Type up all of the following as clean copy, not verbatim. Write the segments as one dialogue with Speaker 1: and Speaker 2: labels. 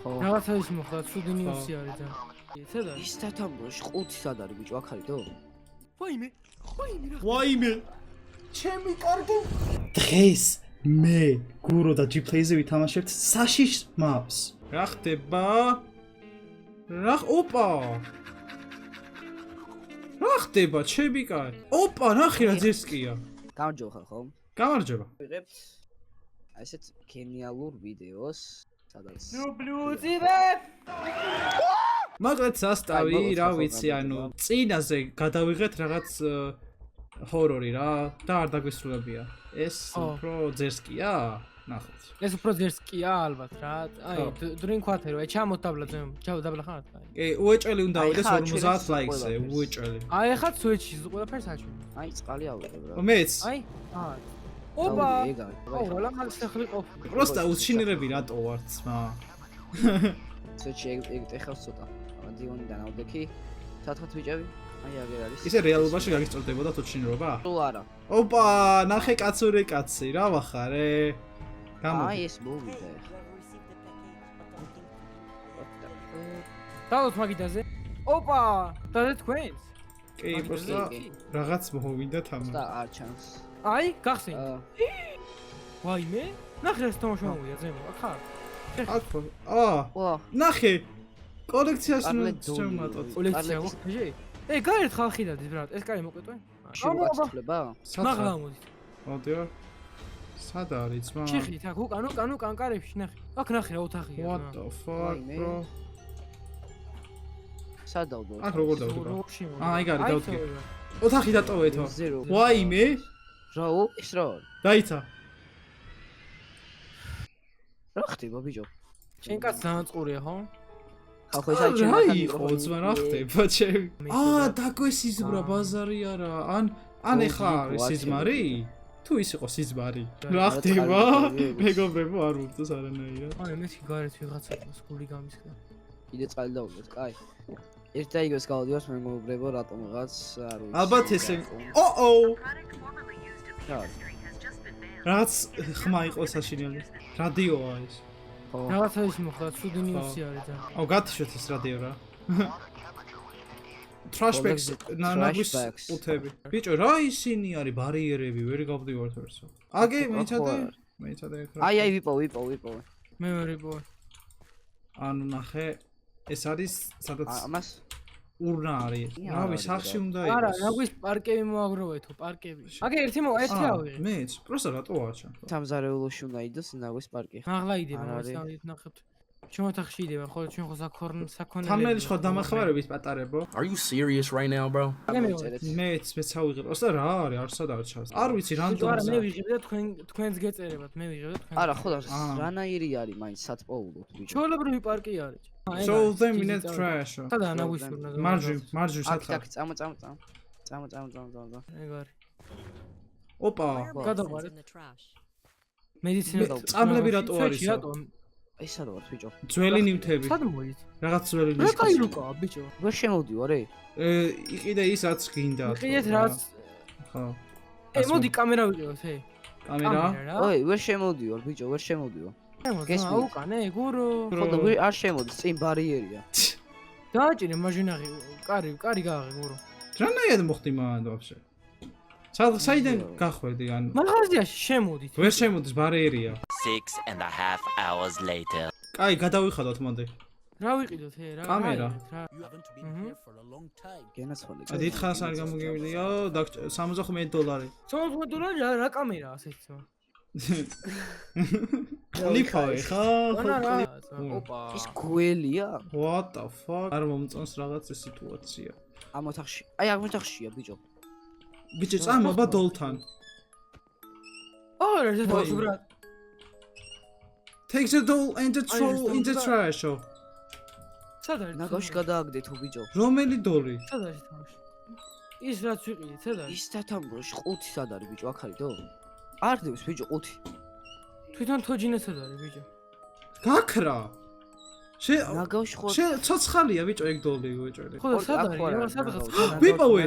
Speaker 1: რაღაცა ის მოხდა, ცუდი ნიუსი არის და. ცად არის?
Speaker 2: ის თათამბოში 5 სად არის ბიჭო, აქ არის დო?
Speaker 3: ვაიმე ჩემი კარგი დღეს მე გურო და ჯიპლეიზე ვითამაშებთ საშიშ maps რა ხდება ოპა რა ხდება ჩემი კარგი ოპა ნახე რა ძერსკია
Speaker 2: გამარჯობა ხარ ხო?
Speaker 3: გამარჯობა
Speaker 2: ვიღებთ ასეთ გენიალურ ვიდეოს სადაც
Speaker 3: მაგათ სასტავი რა ვიცი ანუ წინაზე გადავიღეთ რაღაც ჰორორი რა და არ დაგვისრულებია ეს უფრო ძერსკია ნახოთ
Speaker 1: ეს უფრო ძერსკია ალბათ რა აი დრინკ ვათერი აი ჩამოთ დაბლა დაბლა ხარ
Speaker 3: კი უეჭველი უნდა ავიდეს 50 ლაიქზე უეჭველი
Speaker 1: აი ახლა სუეჩის ყველაფერს აჩვენ
Speaker 2: აი წყალი ავიღებ რა
Speaker 3: მეც
Speaker 1: აი ოპა ო რა მაგ სახლი ყოფილი
Speaker 3: просто უშინირები რატო ვარ ძმა
Speaker 2: სუეჩი ეხავს ცოტა დიონი დანავდექი სათხოთ ვიჭები აი აგერ არის
Speaker 3: ისე რეალობაში გაგიწევდებოდა თუ შინრობა?
Speaker 2: თუ არა.
Speaker 3: ოპა, ნახე კაცური კაცი, რა ვახარე?
Speaker 2: აი ეს მოვიდა.
Speaker 1: დავთ მაგიდაზე. ოპა, და თქვენს?
Speaker 3: კი, просто რაღაც მოვიდა თამა.
Speaker 2: და არ ჩანს.
Speaker 1: აი, გახსენე. ვაიმე? ნახე ეს თამაში მოვიდა ზემო, აქ ხარ?
Speaker 3: ვა. ნახე. კოლექციას ნუ შემატოთ.
Speaker 1: კოლექცია ვხეჟე? ე გარეთ ხალხი დადის ბრატ, ეს კარი მოკვეთვე?
Speaker 2: შევაცვლება?
Speaker 1: მაგლა მოდით.
Speaker 3: მოდიო. სად არის ძმა?
Speaker 1: ჩიხით აქ უკან კანკარებში ნახე. აქ ნახე რა ოთახია.
Speaker 3: What the fuck, bro?
Speaker 2: სად დავდო?
Speaker 3: აქ როგორ დავდო? აი გარი დავდგე. ოთახი დატოვეთო. ვაიმე?
Speaker 2: რაო? ეს რა?
Speaker 3: დაიცა.
Speaker 2: რა ხდება ბიჭო?
Speaker 1: შენ კაც დაანწყურია ხო?
Speaker 2: ხალხო ეს აიჩემ
Speaker 3: რა იყო ძმა რა ხდება ჩემი? დაგვესიზმრა ბაზარი არა. ან ეხლა არის სიზმარი? თუ ის იყო სიზმარი. რა ხდება? მეგობრებო არ ვუწევს არანაირად.
Speaker 1: აი მეთქი გარეთ ვიღაცა გული გამისკდა.
Speaker 2: კიდე წყალი დავუდგეთ, კაი. ერთ და იგივეს გავდივართ მეგობრებო, რატომ რაღაც არ ვიცი.
Speaker 3: ალბათ ესე. რაც ხმა იყო საშინელი. რადიოა ეს.
Speaker 1: რაღაცა ის მოხდა, ცუდი ნიუსი არის და.
Speaker 3: აუ გათიშოთ ეს რადიო რა. Trashbacks ნაგვის უთები. ბიჭო, რა ისინი არის ბარიერები, ვერ გავდივართ ვერსო. აგე მეცადე ეხლა.
Speaker 2: აი ვიპოვე.
Speaker 1: მე ვერ ვიპოვე.
Speaker 3: ანუ ნახე, ეს არის სადაც
Speaker 2: ამას
Speaker 3: ურნა არის. რავი, სახში უნდა იყოს.
Speaker 1: არა, ნაგვის პარკები მოაგროვეთო, პარკები. აგე ერთი ავიღე.
Speaker 3: მეც, просто რატო ვაჩა?
Speaker 2: სამზარეულოში უნდა იდოს ნაგვის პარკი.
Speaker 1: მაღლა იდება, მოსწავლით ნახებთ. ჩვენ ოთახში იდება, ხოლო ჩვენ ხო საქონელები.
Speaker 3: თამელი ხო დამახმარებით პატარებო.
Speaker 4: Are you serious right now, bro?
Speaker 3: მეც ავიღე. просто რა არის, არსად არ ჩავს. არ ვიცი რანდომზე.
Speaker 1: არა, მე ვიღებ და თქვენს გეწერებათ, მე ვიღებ და თქვენ.
Speaker 2: არა, ხო და რანაირი არის მაინც სათპოულოთ ბიჭო.
Speaker 1: ჩოლებრივი პარკი არის.
Speaker 3: So then we need trash.
Speaker 1: სადა ნაგვის ურნა.
Speaker 3: მარჯვ სათხარ.
Speaker 2: აქ წამო.
Speaker 1: ეგ არის.
Speaker 3: ოპა.
Speaker 1: გადავარეთ. მედიცინა
Speaker 3: წამლები რატო არის?
Speaker 2: აი სად ვარ ბიჭო?
Speaker 3: ძველი ნივთები.
Speaker 1: სად მოიდით?
Speaker 3: რაღაც ძველი
Speaker 1: ნივთები. რა კაი რუკა ბიჭო?
Speaker 2: ვერ შემოვდივარ?
Speaker 3: იყიდე ის რაც გინდა.
Speaker 1: იყიდეთ რაც.
Speaker 3: ხო.
Speaker 1: მოდი კამერა ვიყიდოთ,
Speaker 3: კამერა?
Speaker 2: ოი, ვერ შემოვდივარ ბიჭო, ვერ შემოვდივარ.
Speaker 1: გესმის? უკან, გურო.
Speaker 2: ხო და არ შემოდის, წინ ბარიერია.
Speaker 1: დააჭირე მაჟინაღი, კარი გააღე გურო.
Speaker 3: რანაირად მოხდი მან ვაფშე? საიდან გახვედი ან
Speaker 1: მაღაზიაში შემოდით.
Speaker 3: ვერ შემოდის ბარიერია.
Speaker 5: 6.5 hours later.
Speaker 3: კაი, გადავიხადოთ მოდი.
Speaker 1: რა ვიყიდოთ რა?
Speaker 3: კამერა.
Speaker 2: გენაცვალე.
Speaker 3: დიდხანს არ გამოგივიდიო, $75.
Speaker 1: $75 რა კამერაა ასეთი?
Speaker 3: კლიფავე ხა?
Speaker 1: ოპა.
Speaker 2: ის გველია?
Speaker 3: What the fuck? არ მომწონს რაღაც ეს სიტუაცია.
Speaker 2: ამ ოთახში. აი ამ ოთახშია ბიჭო.
Speaker 3: ბიჭო, წამობა დოლთან.
Speaker 1: არა, ეს დოლი ბრატ.
Speaker 3: Take the doll and the troll in the trash.
Speaker 1: სად არის?
Speaker 2: ნაგავში გადააგდეთო ბიჭო.
Speaker 3: რომელი დოლი?
Speaker 1: სად არის თამაში? ის რაც ვიყიდით, სად არის?
Speaker 2: ის თათამბოში 5 სად არის ბიჭო, აქ არის დო? არ დევს ბიჭო 5.
Speaker 1: თვითონ თოჯინე სად არის ბიჭო?
Speaker 3: გაქრა.
Speaker 2: ნაგავში ხო?
Speaker 3: ცოცხალია ბიჭო ეგ დოლი უეჭველი.
Speaker 1: ხო და სად არის? რა სადღაც
Speaker 3: ვიპოვე.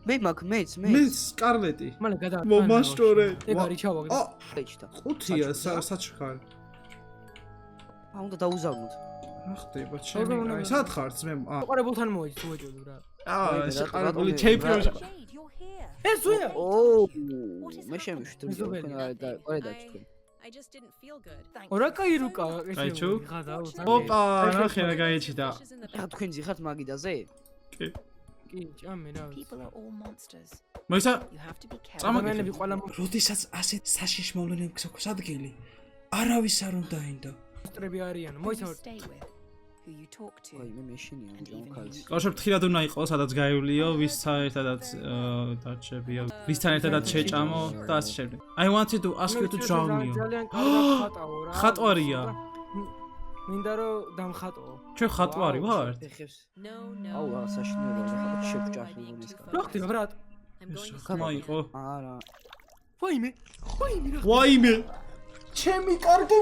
Speaker 2: მე მაგ მეც.
Speaker 3: მე სკარლეტი.
Speaker 1: მალე გადა.
Speaker 3: მომაშტორე.
Speaker 1: ეგ არის ჩავაგდე.
Speaker 2: ეჭდა.
Speaker 3: 5-ია საჩხარ.
Speaker 2: უნდა დაუზავნოთ.
Speaker 3: რა ხდება ჩემი? აი, სად ხარ ძმემ?
Speaker 1: ყარებულთან მოიძ უეჭოდ რა.
Speaker 3: შეყარებული ჩემპიონი.
Speaker 6: Jade, you're here.
Speaker 1: ეს ზუია.
Speaker 2: ო,
Speaker 6: What is
Speaker 2: მე
Speaker 6: happening?
Speaker 2: შემიშვით
Speaker 1: მეზობელი.
Speaker 2: თქვენ არა დაჩქენ.
Speaker 6: I just didn't feel good.
Speaker 1: ორა კაი რუკა
Speaker 3: აი, ჩუ?
Speaker 1: ღაზა
Speaker 3: ოპა, ნახე რა გაიჩიდა.
Speaker 2: რა თქვენ ძიხათ მაგიდაზე?
Speaker 3: კი.
Speaker 1: კი ჭამე რა
Speaker 6: People are all monsters.
Speaker 3: მოიცა
Speaker 6: You have to be careful.
Speaker 1: წამაგენები ყველა
Speaker 3: როდესაც ასეთ საშიშ მოვლენებს გქოს ადგილი, არავის არ უნდა ინდა.
Speaker 1: მონსტრები არიან
Speaker 6: Who you
Speaker 1: მოიცავთ
Speaker 6: stay with, who you talk to.
Speaker 2: აი მე მეშინია ამჯერად ხალხს.
Speaker 3: ყავშებ თხილად უნდა იყოს, სადაც გაივლიო, ვისთან ერთადაც დარჩებიო, ვისთან ერთადაც შეჭამო და ასე შემდეგ. I wanted to ask you to drown you.
Speaker 1: ძალიან კარგად ხატაო რა
Speaker 3: ხატვარია.
Speaker 1: მინდა რომ დამხატო
Speaker 3: ჩვენ ხატვარი ვართ?
Speaker 2: ეხებს.
Speaker 6: No,
Speaker 2: აუ
Speaker 6: no.
Speaker 2: რა საშინელია რა ხაბათ შეფჭახი გულისგან.
Speaker 1: რა ხდება ბრატ
Speaker 6: I'm going to
Speaker 3: ხმა იყო.
Speaker 2: არა.
Speaker 1: ვაიმე რა
Speaker 3: ვაიმე. ჩემი კარგი.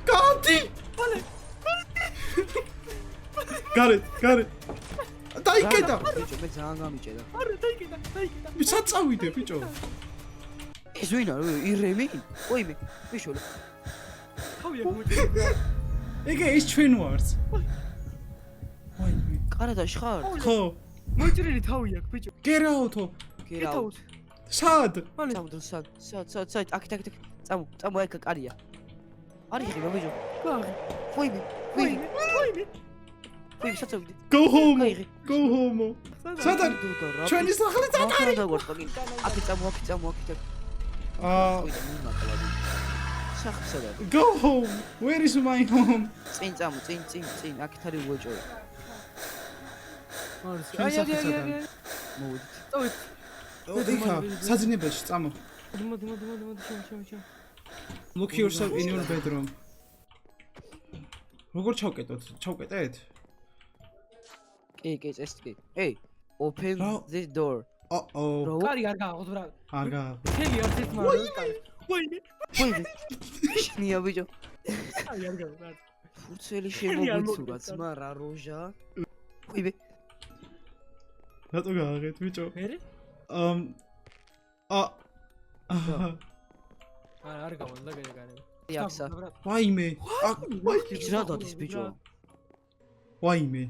Speaker 3: კანტი. გარეთ. დაიკეტა.
Speaker 2: ბიჭო მე ძალიან გამიჭედა.
Speaker 1: არა დაიკიდა
Speaker 3: ვისაც წავიდე ბიჭო?
Speaker 2: ეს ვინა ირემი? ოიმე, ბიჭო.
Speaker 1: თავია მოიჭედა
Speaker 3: ეგე ის ჩვენ ვართ. ვაიმე.
Speaker 2: კანადაში ხარ?
Speaker 3: ხო.
Speaker 1: მოიჭრილი თავი აქვს ბიჭო
Speaker 3: გერაუთო.
Speaker 2: გერაუტ.
Speaker 3: სად?
Speaker 1: მალე
Speaker 2: წამო სად აქ წამო აქ კარია. არის ხება ბიჭო.
Speaker 1: გაღი
Speaker 2: ოიმე.
Speaker 1: ვაიმე
Speaker 2: ოიმე საწევდი.
Speaker 3: Go home.
Speaker 2: გაიღე.
Speaker 3: Go home. სად არის? ჩვენი სახლი სად არის?
Speaker 2: რა დაგვარწმი? აქ წამო. ოიმე მიმატლადი. სახლი სად არის?
Speaker 3: Go home. Where is my home?
Speaker 2: წინ წამო, წინ აქეთ არის უეჭოე.
Speaker 3: ჩვენ სახლი სად არის?
Speaker 2: მოვიდით.
Speaker 1: წავით
Speaker 3: ოდიხა, საძინებელში წამო.
Speaker 1: მოდი შენ
Speaker 3: Look yourself in your bedroom. როგორ ჩავკეტეთ?
Speaker 2: კი, წესტი. Hey, open
Speaker 3: რა?
Speaker 2: this door.
Speaker 3: Oh.
Speaker 1: კარი არ გააღოთ ბრატ
Speaker 3: აგა.
Speaker 1: თელი არ ცეთ მაგრამ კარი ვაიმე
Speaker 2: ოიმე. შნია ბიჭო.
Speaker 1: აი არ გააღოთ ბრატ
Speaker 2: ფურცელი შემოგვიცურა ძმა რა როჟა. ოიმე.
Speaker 3: რატო გააღეთ ბიჭო?
Speaker 1: მერე არ გავალ და გაგარე
Speaker 2: იაქსა.
Speaker 3: ვაიმე.
Speaker 2: ის რა დადის ბიჭო?
Speaker 3: ვაიმე.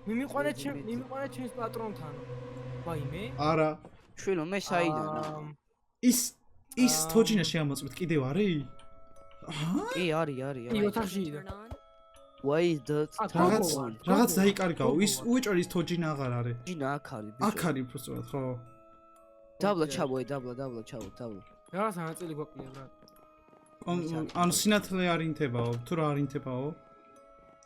Speaker 1: მიმიყვანე ჩემს პატრონთან ვაიმე
Speaker 3: არა.
Speaker 2: შვილო მე საიდანა?
Speaker 3: ის თოჯინა შეამოწმეთ კიდევ არის?
Speaker 2: კი, არის.
Speaker 1: კი ოთახში იდა
Speaker 6: turn on.
Speaker 2: Why is that?
Speaker 3: რაღაც დაიკარგაო. ის უეჭველი თოჯინა აღარ არის.
Speaker 2: ჯინა აქ არის ბიჭო.
Speaker 3: აქ არის უბრალოდ ხო?
Speaker 2: დაბლა ჩაბოე, დაბლა ჩავო.
Speaker 1: რაღაცა ნაწილი გვაკლია ბრატ
Speaker 3: ანუ სინათლე არ ინთებაო, თუ რა არ ინთებაო?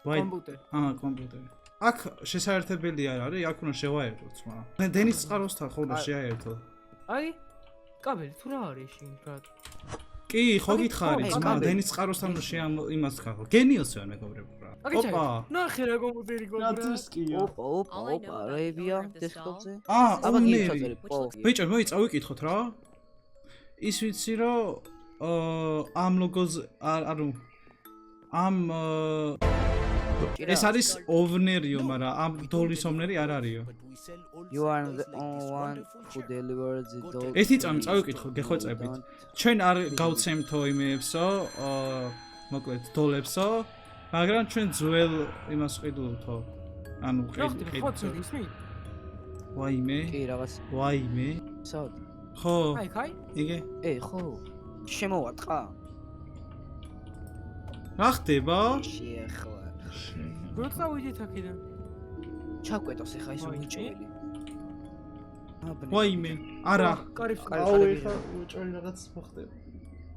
Speaker 3: ვაი.
Speaker 1: კომპიუტერი
Speaker 3: კომპიუტერი. აქ შესაერთებელი არ არის, აქ უნდა შევაერთოთ, მაგრამ დენის წყაროსთან ხო უნდა შეაერთო.
Speaker 1: აი კაბელი თუ რა არის შინ ბრატ
Speaker 3: კი, ხო გითხარი, ძმა, დენის წყაროსთან უნდა იმას ხახო. გენიოსი ვარ მეგობრებო რა.
Speaker 1: ოპა ნახე რა კომპიუტერი გქონდა
Speaker 3: რატისკია.
Speaker 2: ოპა, რეებია დესკტოპზე.
Speaker 3: უნერი. ბიჭო, მოიცა ვიკითხოთ რა. ის ვიცი რომ ამ ლოგოზე ანუ ამ ეს არის ოვნერიო, მაგრამ ამ დოლის ოვნერი არ არისო.
Speaker 2: You are the only one who delivers the dog.
Speaker 3: ერთი წამი წავიკითხო, გეხვეწებით. ჩვენ არ გავცემთო იმეებსო, მოკლედ დოლებსო, მაგრამ ჩვენ ძველ იმას ყიდულთო. ანუ
Speaker 1: რა ხდება ხო
Speaker 3: ყიდულთო.
Speaker 1: ისმი
Speaker 3: ვაიმე.
Speaker 2: კი, რაღაც.
Speaker 3: ვაიმე.
Speaker 2: სად?
Speaker 3: ხო.
Speaker 1: აი
Speaker 3: იგე.
Speaker 2: ხო. შემოვატყა?
Speaker 3: რა ხდება?
Speaker 2: შეეხლა.
Speaker 1: როცა ვიდით აქედან
Speaker 2: ჩაკვეტოს ახლა ის
Speaker 1: ვაიმე.
Speaker 2: უჭელი.
Speaker 3: ვაიმე. არა.
Speaker 1: კარიფს
Speaker 3: ეხა უჭელი რაღაც მოხდება.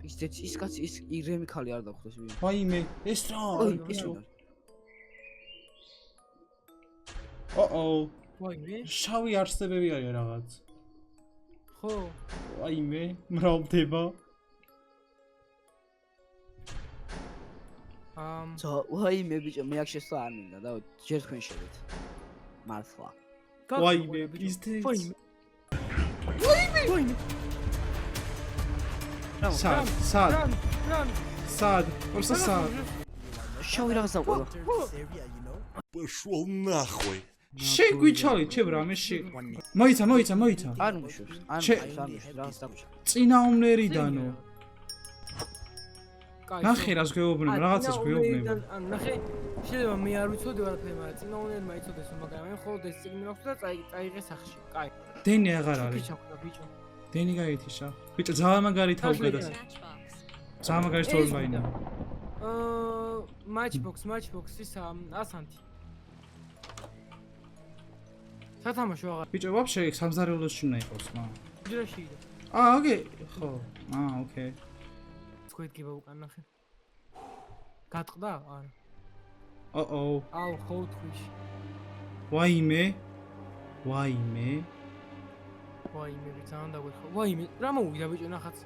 Speaker 2: ის კაცი ის ირემი ხალი არ დახვდეს ვინ.
Speaker 3: ვაიმე. ეს რა?
Speaker 2: ის უნდა.
Speaker 1: ვაიმე
Speaker 3: შავი არსებები არის რაღაც.
Speaker 1: ხო
Speaker 3: ვაიმე, მრავლდება.
Speaker 2: ვაიმე ბიჭო, მე აქ შესვლა არ მინდა და ჯერ თქვენ შევეთ. მართლა.
Speaker 3: ვაიმე, ისეთი.
Speaker 1: ვაიმე
Speaker 3: სად? ვარსა სად?
Speaker 2: შავი რაღაც დაყოლა.
Speaker 7: Пошел нахуй.
Speaker 3: შენ გვიჩალი, ჩემ რამეში. მოიცა.
Speaker 2: არ მუშობს. არ
Speaker 3: შე-
Speaker 2: მუშობს, რაღაც დაგვიშ.
Speaker 3: წინა ომნერიდანო.
Speaker 1: კაი.
Speaker 3: ნახე რას გვეუბნება, რაღაცას გვეუბნება.
Speaker 1: ან ნახე, შეიძლება მე არ ვიცოდი არაფერი, მაგრამ წინაუნერმა იცოდეს, მაგრამ მე მხოლოდ ეს წიგნი მაქვს და წაიღე სახში. კაი.
Speaker 3: დენი აღარ არის.
Speaker 1: ჩაქვდა ბიჭო.
Speaker 3: დენი გაითიშა. ბიჭო, ძალიან მაგარი თავი გადას.
Speaker 6: Matchbox.
Speaker 3: ძალიან მაგარი სტორი მაინა.
Speaker 1: matchbox ის ასანთი. სათამაშო აღარ.
Speaker 3: ბიჭო, ვაფშე სამზარეულოში უნდა იყოს, მა.
Speaker 1: ჯერაში.
Speaker 3: ოკეი, ხო. ოკეი.
Speaker 1: სკვეთგება უკან ნახე. გატყდა? არა.
Speaker 3: აუ,
Speaker 1: აუ, ხო თქვიში.
Speaker 3: ვაიმე.
Speaker 1: ვაიმე, ძალიან დაგვეხა. ვაიმე, რა მოვიდა ბიჭო ნახაც.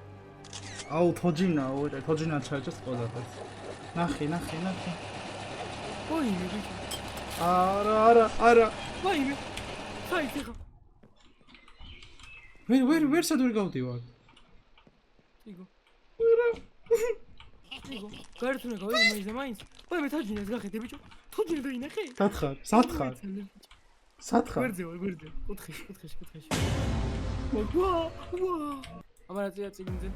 Speaker 3: აუ, თოჯინა ჩაჭეს ყოდა. ნახე.
Speaker 1: ვაიმე ბიჭო.
Speaker 3: არა.
Speaker 1: ვაიმე. საით ხა.
Speaker 3: ვერ სადური გავდივარ.
Speaker 1: იგო. გაერთუნა გავიდი მაინც. ვაიმე თოჯინას გახეთე ბიჭო. თოჯინა დაინახე?
Speaker 3: სათხარ.
Speaker 1: გვერდზე. კუთხეში. ვა. აბა რა წიგნზე?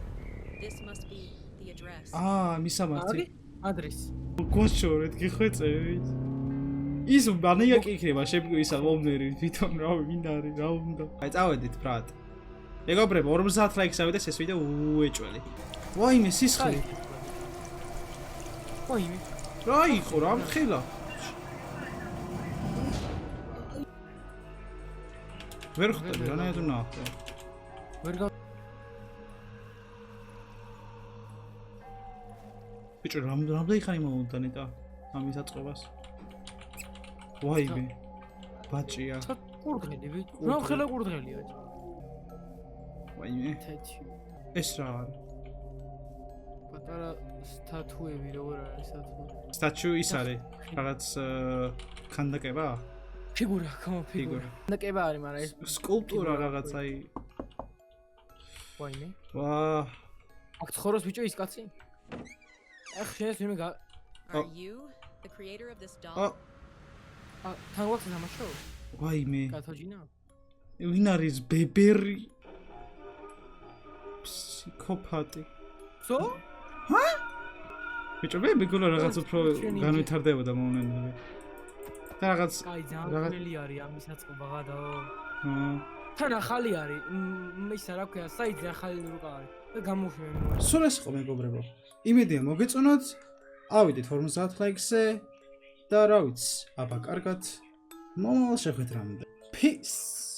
Speaker 6: This must be the address.
Speaker 3: მისამართი.
Speaker 1: ადრესი.
Speaker 3: გოშორეთ გიხვეწევით. ის ბანიაკი იქნება შეგვისა მომნერი თვითონ რა მინდა არის რა უნდა. აი წავედით ბრატ. მეგობრებო 50 ლაიქს ავიდეს ეს ვიდეო უეჭველი. ვაიმე სისხლი.
Speaker 1: ვაიმე.
Speaker 3: რა იყო რა მხილა? ვერ ხვდები რანაირად უნდა ახლა.
Speaker 1: ვერ გა
Speaker 3: ბიჭო რამდენი ხანი მომუნდანიტა ამის აწყობას? ვაიმე. ბაჭია.
Speaker 1: ყურდღელი ბიჭო. რა ხელა ყურდღელია.
Speaker 3: ვაიმე.
Speaker 1: თეთრი.
Speaker 3: ეს რა არის?
Speaker 1: პატარა სტატუები როგორ არის სტატუა?
Speaker 3: სტატუ ის არის. რაღაც ხანდაკება?
Speaker 1: ფიგურა, ფიგურა. ნაკება არის, მაგრამ ეს
Speaker 3: სკულპტურა რაღაც აი.
Speaker 1: ვაიმე.
Speaker 3: ვა.
Speaker 1: აქ ცხოვრობს ბიჭო ის კაცი? ახ შენ ეს მე
Speaker 6: Are you the creator of this doll?
Speaker 1: თან ვახს თამაშო?
Speaker 3: ვაიმე.
Speaker 1: კათოჯინა?
Speaker 3: ვინ არის ბებერი? ფსიქოპატი.
Speaker 1: სო?
Speaker 3: ბიჭო მე მეგონა რაღაც უფრო განვითარდებოდა მომენტები. და რაღაც
Speaker 1: კაი ძალიან არის ამის აწყობა გადაო.
Speaker 3: აა
Speaker 1: თან ახალი არის. ისა რა ქვია, საიტზე ახალი რუკა არის. და გამოშვენ.
Speaker 3: სულ ეს იყო მეგობრებო. იმედია მოგეწონოთ. ავიდეთ 50 ლაიქზე და რა ვიცი, აბა კარგად. მომავალ შეხვედრამდე. Peace.